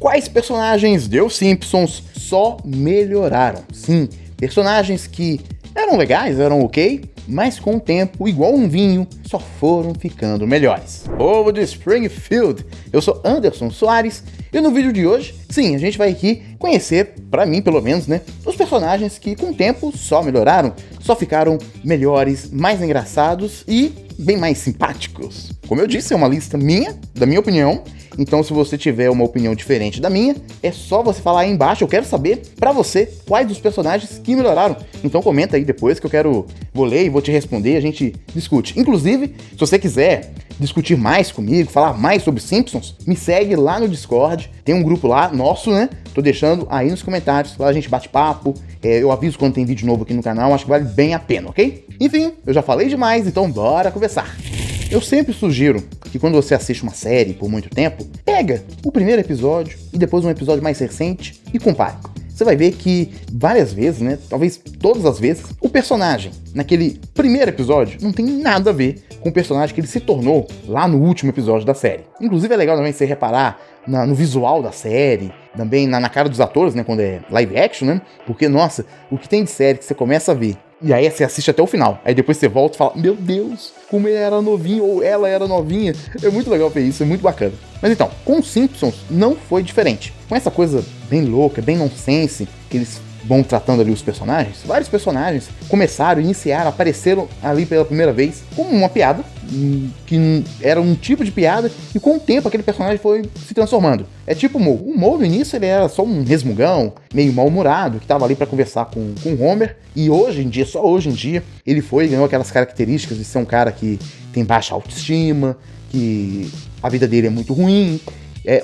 quais personagens de Os Simpsons só melhoraram. Sim, personagens que eram legais, eram ok, mas com o tempo, igual um vinho, só foram ficando melhores. Povo de Springfield, eu sou Anderson Soares e no vídeo de hoje, sim, a gente vai aqui conhecer, pra mim pelo menos, né, os personagens que com o tempo só melhoraram, só ficaram melhores, mais engraçados e bem mais simpáticos. Como eu disse, é uma lista minha, da minha opinião, então se você tiver uma opinião diferente da minha, é só você falar aí embaixo, eu quero saber pra você quais dos personagens que melhoraram. Então comenta aí depois que vou ler e vou te responder, a gente discute. Inclusive, se você quiser discutir mais comigo, falar mais sobre Simpsons, me segue lá no Discord, tem um grupo lá, nosso, né? Tô deixando aí nos comentários, lá a gente bate papo, eu aviso quando tem vídeo novo aqui no canal, acho que vale bem a pena, ok? Enfim, eu já falei demais, então bora conversar. Eu sempre sugiro que quando você assiste uma série por muito tempo, pega o primeiro episódio e depois um episódio mais recente e compare. Você vai ver que várias vezes, né, talvez todas as vezes, o personagem naquele primeiro episódio não tem nada a ver com o personagem que ele se tornou lá no último episódio da série. Inclusive é legal também você reparar no visual da série, também na cara dos atores, né, quando é live action, né, porque, nossa, o que tem de série que você começa a ver e aí você assiste até o final, aí depois você volta e fala, meu Deus, como ele era novinho ou ela era novinha. É muito legal ver isso, é muito bacana. Mas então, com os Simpsons não foi diferente. Com essa coisa bem louca, bem nonsense, que eles vão tratando ali os personagens, vários personagens começaram, iniciaram, apareceram ali pela primeira vez como uma piada, que era um tipo de piada, e com o tempo aquele personagem foi se transformando. É tipo o Moe. O Moe no início ele era só um resmungão, meio mal-humorado, que tava ali pra conversar com o Homer, e hoje em dia, só hoje em dia, ele ganhou aquelas características de ser um cara que tem baixa autoestima, que a vida dele é muito ruim,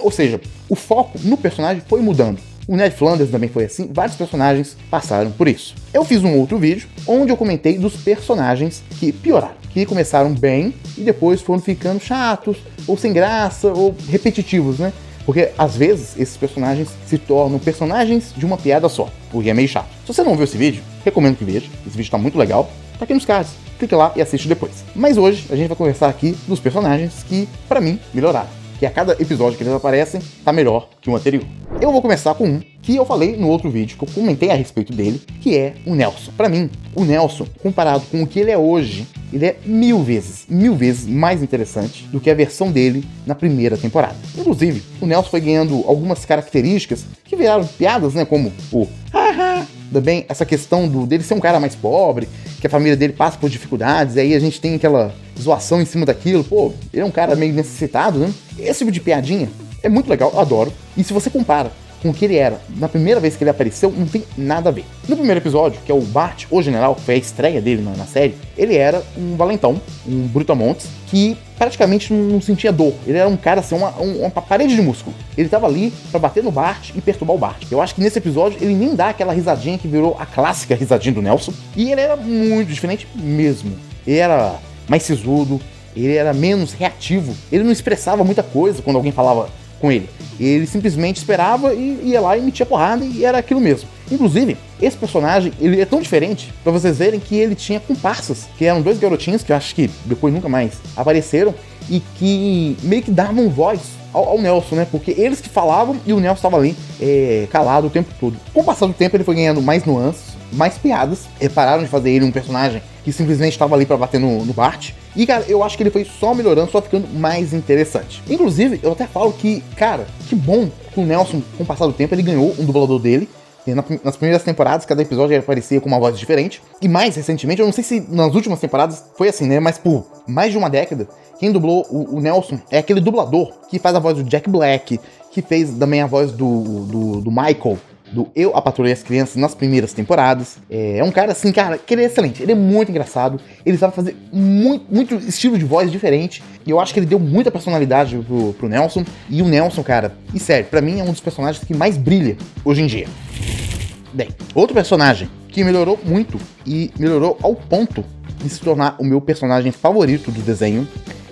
ou seja, o foco no personagem foi mudando. O Ned Flanders também foi assim, vários personagens passaram por isso. Eu fiz um outro vídeo onde eu comentei dos personagens que pioraram, que começaram bem e depois foram ficando chatos, ou sem graça, ou repetitivos, né? Porque às vezes esses personagens se tornam personagens de uma piada só, porque é meio chato. Se você não viu esse vídeo, recomendo que veja, esse vídeo tá muito legal, tá aqui nos cards, clica lá e assiste depois. Mas hoje a gente vai conversar aqui dos personagens que, pra mim, melhoraram. Que a cada episódio que eles aparecem, tá melhor que o anterior. Eu vou começar com um que eu falei no outro vídeo, que eu comentei a respeito dele, que é o Nelson. Pra mim, o Nelson, comparado com o que ele é hoje, ele é mil vezes mais interessante do que a versão dele na primeira temporada. Inclusive, o Nelson foi ganhando algumas características que viraram piadas, né, como o haha, também essa questão dele ser um cara mais pobre, que a família dele passa por dificuldades, e aí a gente tem aquela zoação em cima daquilo, pô, ele é um cara meio necessitado, né? Esse tipo de piadinha é muito legal, eu adoro. E se você compara com o que ele era na primeira vez que ele apareceu, não tem nada a ver. No primeiro episódio, que é o Bart, o General, que foi a estreia dele na série, ele era um valentão, um brutamontes, que praticamente não sentia dor. Ele era um cara assim, uma parede de músculo. Ele tava ali pra bater no Bart e perturbar o Bart. Eu acho que nesse episódio ele nem dá aquela risadinha que virou a clássica risadinha do Nelson. E ele era muito diferente mesmo. Ele era mais sisudo, ele era menos reativo. Ele não expressava muita coisa quando alguém falava com ele. Ele simplesmente esperava e ia lá e metia porrada e era aquilo mesmo. Inclusive, esse personagem, ele é tão diferente, pra vocês verem que ele tinha comparsas, que eram dois garotinhos, que eu acho que depois nunca mais apareceram, e que meio que davam voz ao Nelson, né? Porque eles que falavam e o Nelson estava ali calado o tempo todo. Com o passar do tempo, ele foi ganhando mais nuances, mais piadas. Pararam de fazer ele um personagem que simplesmente estava ali pra bater no Bart. E, cara, eu acho que ele foi só melhorando, só ficando mais interessante. Inclusive, eu até falo que, cara, que bom que o Nelson, com o passar do tempo, ele ganhou um dublador dele. Nas primeiras temporadas, cada episódio ele aparecia com uma voz diferente. E mais recentemente, eu não sei se nas últimas temporadas foi assim, né? Mas por mais de uma década, quem dublou o Nelson é aquele dublador que faz a voz do Jack Black, que fez também a voz do Michael, do Eu, a Patroa e as Crianças nas primeiras temporadas. É um cara assim, cara, que ele é excelente, ele é muito engraçado, ele sabe fazer muito estilo de voz diferente, e eu acho que ele deu muita personalidade pro Nelson, e o Nelson, cara, e sério, pra mim é um dos personagens que mais brilha hoje em dia. Bem, outro personagem que melhorou muito, e melhorou ao ponto de se tornar o meu personagem favorito do desenho,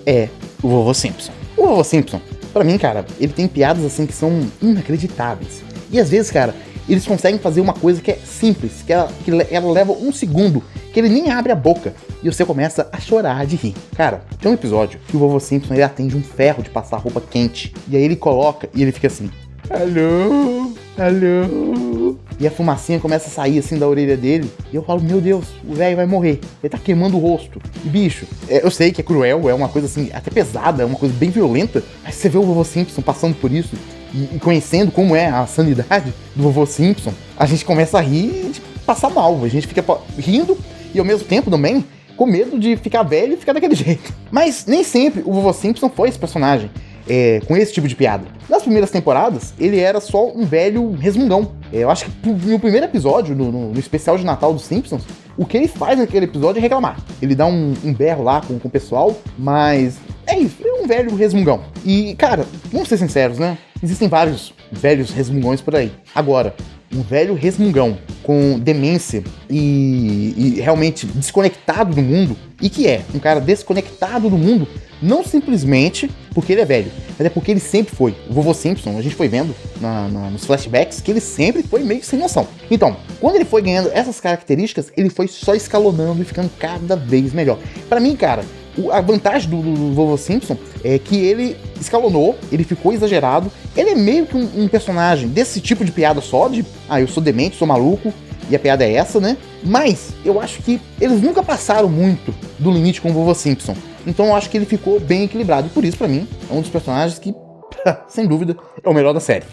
é o Vovô Simpson. O Vovô Simpson, pra mim, cara, ele tem piadas assim que são inacreditáveis. E às vezes, cara, eles conseguem fazer uma coisa que é simples, que ela leva um segundo, que ele nem abre a boca, e você começa a chorar de rir. Cara, tem um episódio que o Vovô Simpson, ele atende um ferro de passar roupa quente, e aí ele coloca, e ele fica assim, Alô? Alô? E a fumacinha começa a sair assim da orelha dele. E eu falo, meu Deus, o velho vai morrer. Ele tá queimando o rosto. E bicho, eu sei que é cruel, é uma coisa assim, até pesada, é uma coisa bem violenta. Mas você vê o vovô Simpson passando por isso e conhecendo como é a sanidade do vovô Simpson, a gente começa a rir de passar mal. A gente fica rindo e ao mesmo tempo também com medo de ficar velho e ficar daquele jeito. Mas nem sempre o vovô Simpson foi esse personagem. Com esse tipo de piada. Nas primeiras temporadas, ele era só um velho resmungão. Eu acho que no primeiro episódio, no especial de Natal dos Simpsons, o que ele faz naquele episódio é reclamar. Ele dá um berro lá com o pessoal, mas é isso, é um velho resmungão. E, cara, vamos ser sinceros, né? Existem vários velhos resmungões por aí. Agora, um velho resmungão com demência e realmente desconectado do mundo, e que é um cara desconectado do mundo, não simplesmente porque ele é velho, mas é porque ele sempre foi. O vovô Simpson, a gente foi vendo nos flashbacks que ele sempre foi meio sem noção. Então, quando ele foi ganhando essas características, ele foi só escalonando e ficando cada vez melhor. Pra mim, cara, a vantagem do vovô Simpson é que ele escalonou, ele ficou exagerado. Ele é meio que um personagem desse tipo de piada só, de eu sou demente, sou maluco, e a piada é essa, né? Mas eu acho que eles nunca passaram muito do limite com o vovô Simpson. Então eu acho que ele ficou bem equilibrado. E por isso, pra mim, é um dos personagens que, sem dúvida, é o melhor da série.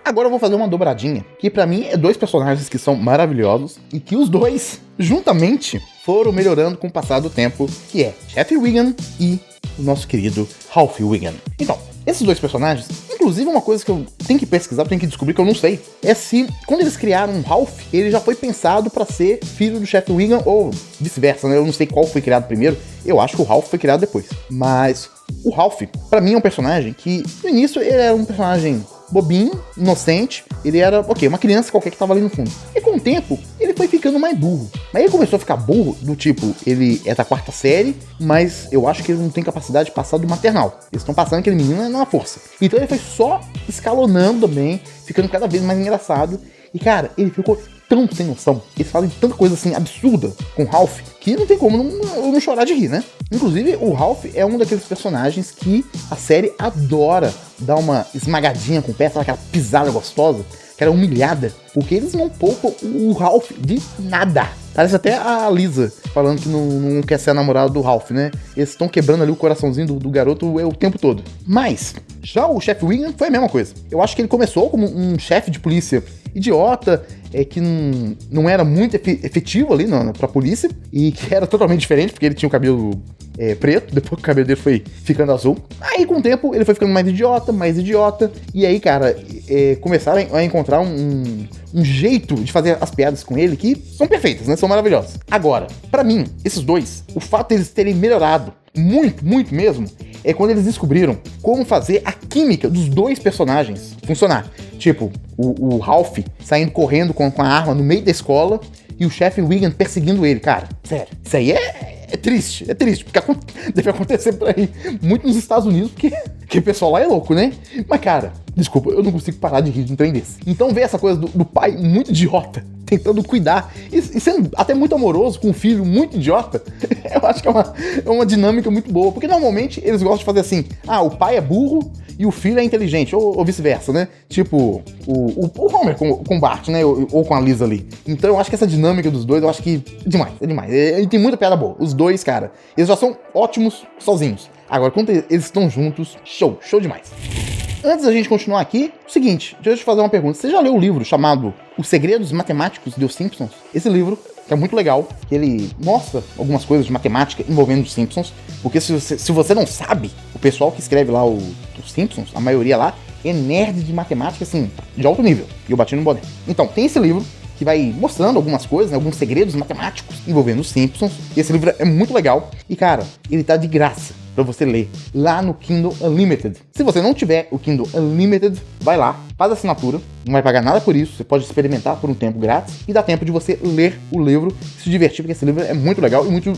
Agora eu vou fazer uma dobradinha, que pra mim é dois personagens que são maravilhosos e que os dois, juntamente, foram melhorando com o passar do tempo, que é Jeff Wiggum e o nosso querido Ralph Wiggum. Então, esses dois personagens, inclusive uma coisa que eu tenho que pesquisar, tenho que descobrir, que eu não sei, é se, quando eles criaram o Ralph, ele já foi pensado pra ser filho do Jeff Wiggum, ou vice-versa, né? Eu não sei qual foi criado primeiro, eu acho que o Ralph foi criado depois. Mas o Ralph, pra mim, é um personagem que, no início, ele era um personagem bobinho, inocente, ele era, uma criança qualquer que tava ali no fundo. E com o tempo, ele foi ficando mais burro. Mas ele começou a ficar burro do tipo, ele é da 4ª série, mas eu acho que ele não tem capacidade de passar do maternal. Eles estão passando aquele menino na força. Então ele foi só escalonando também, ficando cada vez mais engraçado. E cara, ele ficou tão sem noção, eles fazem tanta coisa assim absurda com o Ralph, que não tem como não chorar de rir, né? Inclusive, o Ralph é um daqueles personagens que a série adora dar uma esmagadinha com o pé, sabe, aquela pisada gostosa, aquela humilhada, porque eles não poupam o Ralph de nada. Parece até a Lisa falando que não quer ser a namorada do Ralph, né? Eles estão quebrando ali o coraçãozinho do garoto o tempo todo. Mas, já o Jeff Wiggum foi a mesma coisa. Eu acho que ele começou como um chefe de polícia idiota, que não era muito efetivo ali pra polícia, e que era totalmente diferente, porque ele tinha o cabelo preto, depois que o cabelo dele foi ficando azul. Aí, com o tempo, ele foi ficando mais idiota, e aí, cara, começaram a encontrar um jeito de fazer as piadas com ele que são perfeitas, né? São maravilhosas. Agora, pra mim, esses dois, o fato deles terem melhorado muito, muito mesmo, é quando eles descobriram como fazer a química dos dois personagens funcionar. Tipo, o Ralph saindo correndo com a arma no meio da escola e o Jeff Wiggum perseguindo ele. Cara, sério, isso aí é triste, porque deve acontecer por aí muito nos Estados Unidos, porque o pessoal lá é louco, né? Mas, cara, desculpa, eu não consigo parar de rir de um trem desse. Então ver essa coisa do pai muito idiota, tentando cuidar, e sendo até muito amoroso com um filho muito idiota, eu acho que é uma dinâmica muito boa, porque normalmente eles gostam de fazer assim, o pai é burro e o filho é inteligente, ou vice-versa, né? Tipo, o Homer com o Bart, né? Ou com a Lisa ali. Então eu acho que essa dinâmica dos dois, eu acho que é demais. E tem muita piada boa. Os dois, cara, eles já são ótimos sozinhos. Agora, quando eles estão juntos, show demais. Antes da gente continuar aqui, o seguinte, deixa eu te fazer uma pergunta. Você já leu o livro chamado Os Segredos Matemáticos dos Simpsons? Esse livro, que é muito legal, que ele mostra algumas coisas de matemática envolvendo os Simpsons, porque se você não sabe, o pessoal que escreve lá os Simpsons, a maioria lá, é nerd de matemática, assim, de alto nível. E eu bati no boné. Então, tem esse livro que vai mostrando algumas coisas, né, alguns segredos matemáticos envolvendo os Simpsons. E esse livro é muito legal. E, cara, ele tá de graça pra você ler lá no Kindle Unlimited. Se você não tiver o Kindle Unlimited, vai lá, faz a assinatura, não vai pagar nada por isso, você pode experimentar por um tempo grátis e dá tempo de você ler o livro e se divertir, porque esse livro é muito legal e muito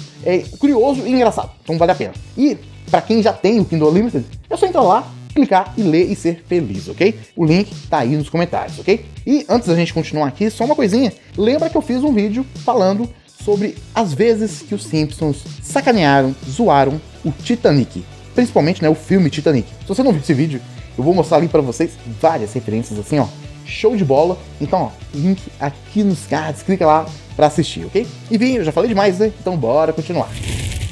curioso e engraçado, então vale a pena. E pra quem já tem o Kindle Unlimited, é só entrar lá, clicar e ler e ser feliz, ok? O link tá aí nos comentários, ok? E antes da gente continuar aqui, só uma coisinha, lembra que eu fiz um vídeo falando sobre as vezes que os Simpsons sacanearam, zoaram o Titanic. Principalmente, né, o filme Titanic. Se você não viu esse vídeo, Eu vou mostrar ali pra vocês várias referências assim, ó. Show de bola. Então, ó, link aqui nos cards, clica lá pra assistir, ok? Enfim, eu já falei demais, né? Então bora continuar.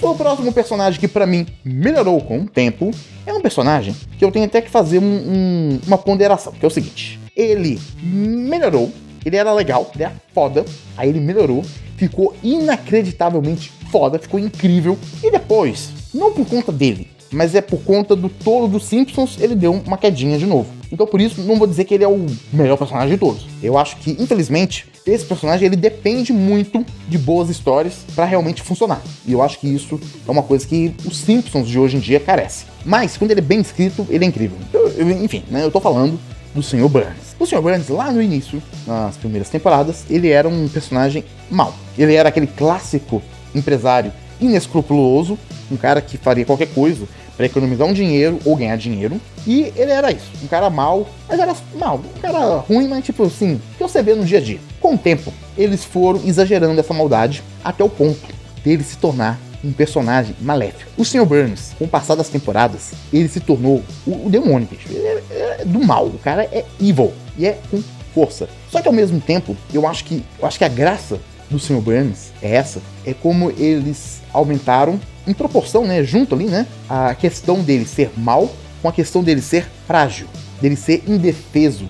O próximo personagem que pra mim melhorou com o tempo é um personagem que eu tenho até que fazer uma ponderação, que é o seguinte. Ele melhorou, ele era legal, ele era foda, aí ele melhorou, ficou inacreditavelmente foda, ficou incrível, e depois, não por conta dele, mas é por conta do tolo dos Simpsons, ele deu uma quedinha de novo. Então por isso, não vou dizer que ele é o melhor personagem de todos. Eu acho que, infelizmente, esse personagem ele depende muito de boas histórias pra realmente funcionar. E eu acho que isso é uma coisa que os Simpsons de hoje em dia carecem. Mas, quando ele é bem escrito, ele é incrível. Enfim, né, eu tô falando do Sr. Burns. O Sr. Burns, lá no início, nas primeiras temporadas, ele era um personagem mau. Ele era aquele clássico empresário inescrupuloso, um cara que faria qualquer coisa para economizar um dinheiro ou ganhar dinheiro. E ele era isso, um cara mau, mas era mau, um cara ruim, mas tipo assim, que você vê no dia a dia. Com o tempo, eles foram exagerando essa maldade até o ponto dele se tornar um personagem maléfico. O Sr. Burns, com o passar das temporadas, ele se tornou o demônio, bicho. Ele é do mal, o cara é evil e é com força. Só que ao mesmo tempo, eu acho que a graça do Sr. Burns é como eles aumentaram em proporção, né, junto ali, né, a questão dele ser mal com a questão dele ser frágil, dele ser indefeso.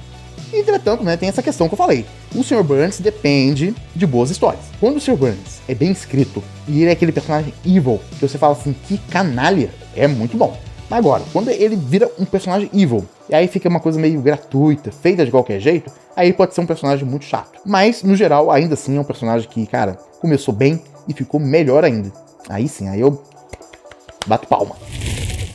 Entretanto, né, tem essa questão que eu falei. O Sr. Burns depende de boas histórias. Quando o Sr. Burns é bem escrito e ele é aquele personagem evil, que você fala assim, que canalha, é muito bom. Agora, quando ele vira um personagem evil, e aí fica uma coisa meio gratuita, feita de qualquer jeito, aí pode ser um personagem muito chato. Mas, no geral, ainda assim é um personagem que, cara, começou bem e ficou melhor ainda. Aí sim, aí eu bato palma.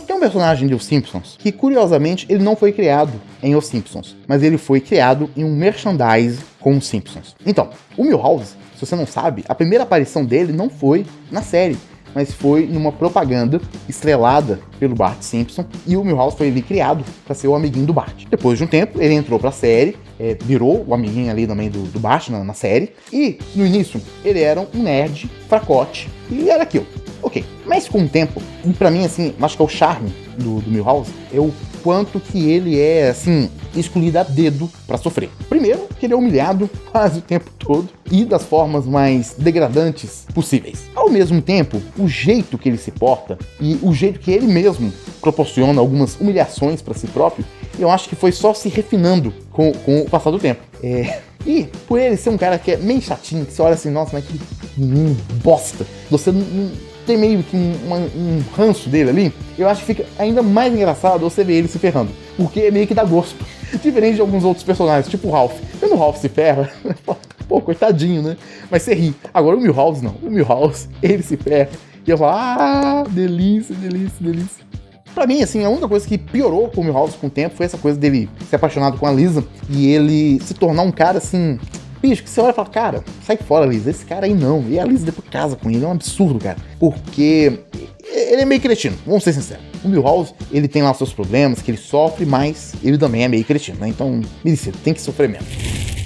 Tem um personagem de Os Simpsons que, curiosamente, ele não foi criado em Os Simpsons, mas ele foi criado em um merchandise com Os Simpsons. Então, o Milhouse, se você não sabe, a primeira aparição dele não foi na série, mas foi numa propaganda estrelada pelo Bart Simpson, e o Milhouse foi ali criado para ser o amiguinho do Bart. Depois de um tempo, ele entrou pra série, virou o amiguinho ali também do Bart na série, e no início ele era um nerd, fracote, e era aquilo. Ok, mas com o tempo, e pra mim, assim, acho que é o charme do Milhouse, é o quanto que ele é, assim, escolhido a dedo pra sofrer. Primeiro, que ele é humilhado quase o tempo todo e das formas mais degradantes possíveis. Ao mesmo tempo, o jeito que ele se porta e o jeito que ele mesmo proporciona algumas humilhações pra si próprio, eu acho que foi só se refinando com o passar do tempo. E por ele ser um cara que é meio chatinho, que você olha assim, nossa, mas que menino bosta, você não tem meio que um ranço dele ali, eu acho que fica ainda mais engraçado você ver ele se ferrando, porque é meio que dá gosto, diferente de alguns outros personagens, tipo o Ralph. Quando o Ralph se ferra, pô, coitadinho, né? Mas você ri. Agora o Milhouse não, o Milhouse, ele se ferra, e eu falo, delícia, delícia, delícia. Pra mim, assim, a única coisa que piorou com o Milhouse com o tempo foi essa coisa dele ser apaixonado com a Lisa e ele se tornar um cara, assim, bicho, que você olha e fala, cara, sai fora, Lisa, esse cara aí não. E a Lisa depois casa com ele, é um absurdo, cara. Porque ele é meio cretino, vamos ser sinceros. O Milhouse, ele tem lá os seus problemas, que ele sofre, mas ele também é meio cretino, né? Então, merecido, tem que sofrer mesmo.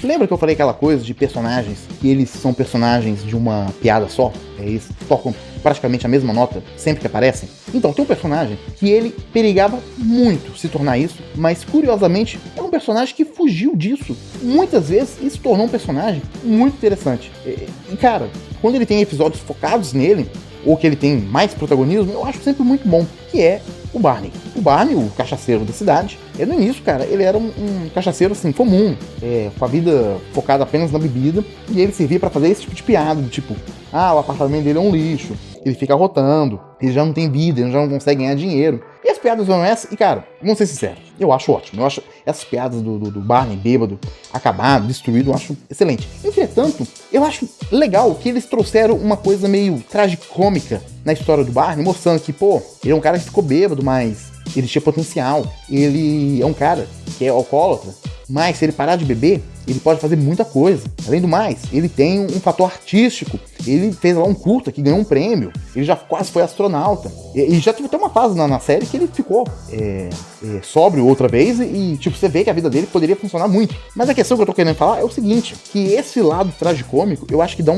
Lembra que eu falei aquela coisa de personagens que eles são personagens de uma piada só? Eles tocam praticamente a mesma nota sempre que aparecem? Então, tem um personagem que ele perigava muito se tornar isso, mas curiosamente é um personagem que fugiu disso muitas vezes e se tornou um personagem muito interessante. E cara, quando ele tem episódios focados nele, ou que ele tem mais protagonismo, eu acho sempre muito bom, que é o Barney. O Barney, o cachaceiro da cidade, no início, cara, ele era um cachaceiro, assim, comum, com a vida focada apenas na bebida, e ele servia pra fazer esse tipo de piada, do tipo, o apartamento dele é um lixo, ele fica rotando, ele já não tem vida, ele já não consegue ganhar dinheiro. E as piadas vão essa, e cara, vamos ser sinceros, eu acho ótimo, eu acho essas piadas do Barney bêbado, acabado, destruído, eu acho excelente. Entretanto, eu acho legal que eles trouxeram uma coisa meio tragicômica na história do Barney, mostrando que, pô, ele é um cara que ficou bêbado, mas ele tinha potencial, ele é um cara que é alcoólatra, mas se ele parar de beber, ele pode fazer muita coisa. Além do mais, ele tem um fator artístico. Ele fez lá um curta que ganhou um prêmio. Ele já quase foi astronauta. E já teve até uma fase na série que ele ficou sóbrio outra vez e, tipo, você vê que a vida dele poderia funcionar muito. Mas a questão que eu tô querendo falar é o seguinte, que esse lado tragicômico, eu acho que dá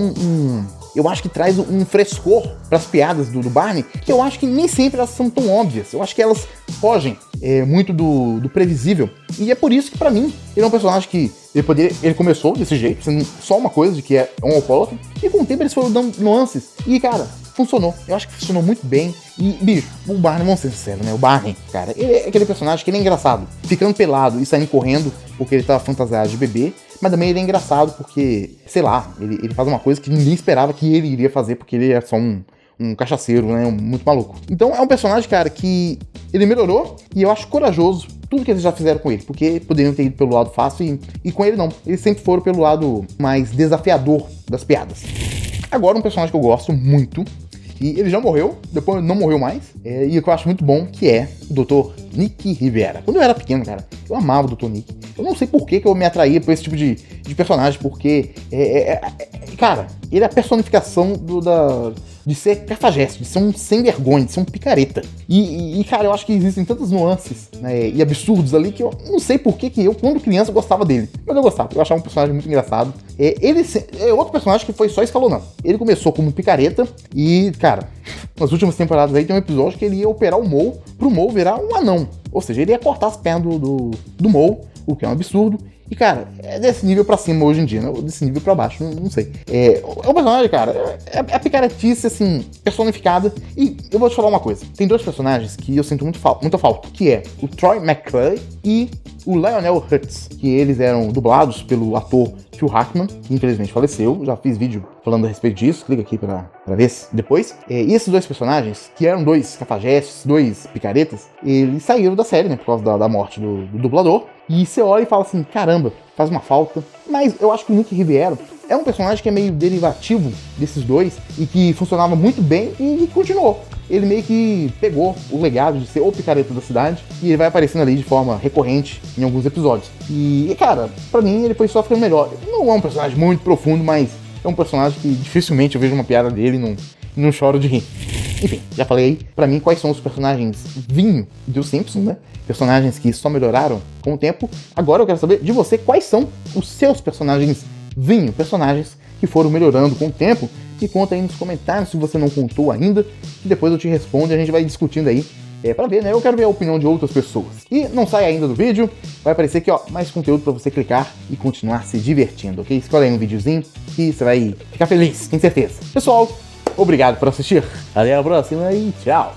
eu acho que traz um frescor pras piadas do Barney, que eu acho que nem sempre elas são tão óbvias. Eu acho que elas fogem muito do previsível. E é por isso que, pra mim, ele é um personagem que ele começou desse jeito, sendo só uma coisa de que é um alcoólatra, e com o tempo eles foram dando nuances. E, cara, funcionou. Eu acho que funcionou muito bem. E, bicho, o Barney, vamos ser sinceros, né? O Barney, cara, ele é aquele personagem que ele é engraçado. Ficando pelado e saindo correndo porque ele tá fantasiado de bebê. Mas também ele é engraçado porque, sei lá, ele faz uma coisa que ninguém esperava que ele iria fazer, porque ele é só um cachaceiro, né? Muito maluco. Então é um personagem, cara, que ele melhorou e eu acho corajoso tudo que eles já fizeram com ele, porque poderiam ter ido pelo lado fácil e com ele não. Eles sempre foram pelo lado mais desafiador das piadas. Agora um personagem que eu gosto muito, e ele já morreu, depois não morreu mais, e o que eu acho muito bom, que é o Dr. Nick Riviera. Quando eu era pequeno, cara, eu amava o Dr. Nick. Eu não sei por que eu me atraía por esse tipo de personagem, porque, cara, ele é a personificação de ser cafajeste, de ser um sem vergonha, de ser um picareta. E cara, eu acho que existem tantas nuances, né, e absurdos ali que eu não sei por que eu, quando criança, gostava dele. Mas eu gostava, eu achava um personagem muito engraçado. Ele é outro personagem que foi só escalonando. Ele começou como picareta e, cara, nas últimas temporadas aí tem um episódio que ele ia operar o Moe pro Moe virar um anão. Ou seja, ele ia cortar as pernas do Moe, o que é um absurdo. E, cara, é desse nível pra cima hoje em dia, né? Ou desse nível pra baixo, não sei. É um personagem, cara, é a picaretice, assim, personificada. E eu vou te falar uma coisa. Tem dois personagens que eu sinto muita falta, que é o Troy McClure e o Lionel Hutz, que eles eram dublados pelo ator Phil Hackman, que infelizmente faleceu. Já fiz vídeo falando a respeito disso, clica aqui pra ver depois. E esses dois personagens, que eram dois cafajestes, dois picaretas, eles saíram da série, né, por causa da morte do dublador. E você olha e fala assim, caramba, faz uma falta. Mas eu acho que o Nick Riviera é um personagem que é meio derivativo desses dois e que funcionava muito bem e continuou. Ele meio que pegou o legado de ser o picareta da cidade e ele vai aparecendo ali de forma recorrente em alguns episódios. E cara, pra mim ele foi só ficando melhor. Não é um personagem muito profundo, mas é um personagem que dificilmente eu vejo uma piada dele e não choro de rir. Enfim, já falei aí pra mim quais são os personagens vinho dos Simpsons, né? Personagens que só melhoraram com o tempo. Agora eu quero saber de você quais são os seus personagens vinho, personagens que foram melhorando com o tempo. Me conta aí nos comentários se você não contou ainda, e depois eu te respondo e a gente vai discutindo aí pra ver, né? Eu quero ver a opinião de outras pessoas. E não sai ainda do vídeo, vai aparecer aqui, ó, mais conteúdo pra você clicar e continuar se divertindo, ok? Escolhe aí um videozinho e você vai ficar feliz, tenho certeza. Pessoal, obrigado por assistir. Até a próxima e tchau!